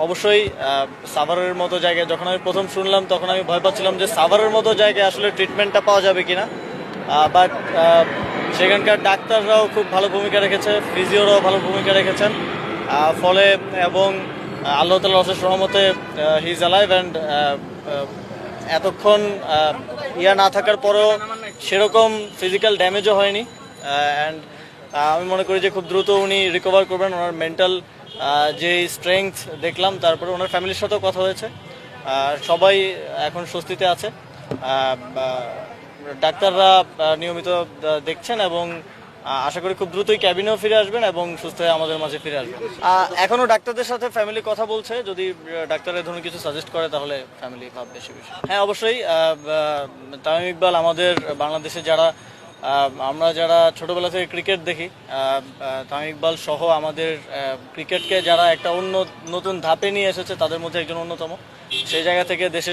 অবশ্যই সাভারের মতো জায়গায় যখন আমি প্রথম শুনলাম তখন আমি ভয় পাচ্ছিলাম যে সাভারের মতো জায়গায় আসলে ট্রিটমেন্টটা পাওয়া যাবে কিনা, বাট সেখানকার ডাক্তাররাও খুব ভালো ভূমিকা রেখেছে, ফিজিওরাও ভালো ভূমিকা রেখেছেন, ফলে এবং আল্লাহ তাআলার অশেষ রহমতে হি ইজ অ্যালাইভ অ্যান্ড এতক্ষণ ইয়া না থাকার পরেও সেরকম ফিজিক্যাল ড্যামেজও হয়নি। অ্যান্ড আমি মনে করি যে খুব দ্রুত উনি রিকভার করবেন। ওনার মেন্টাল যে স্ট্রেংথ দেখলাম, তারপরে ওনার ফ্যামিলির সাথেও কথা হয়েছে, সবাই এখন স্বস্তিতে আছে। ডাক্তাররা নিয়মিত দেখছেন এবং আশা করি খুব দ্রুতই ক্যাবিনেও ফিরে আসবেন এবং সুস্থ হয়ে আমাদের মাঝে ফিরে আসবেন। এখনও ডাক্তারদের সাথে ফ্যামিলি কথা বলছে, যদি ডাক্তার এ ধরনের কিছু সাজেস্ট করে তাহলে ফ্যামিলি ভাববে সে বিষয়ে। হ্যাঁ, অবশ্যই তামিম ইকবাল আমাদের বাংলাদেশে যারা আমরা যারা ছোটবেলা থেকে ক্রিকেট দেখি, তামিম ইকবাল সহ আমাদের ক্রিকেটকে যারা একটা নতুন ধাপে নিয়ে এসেছে তাদের মধ্যে একজন অন্যতম। সেই জায়গা থেকে দেশের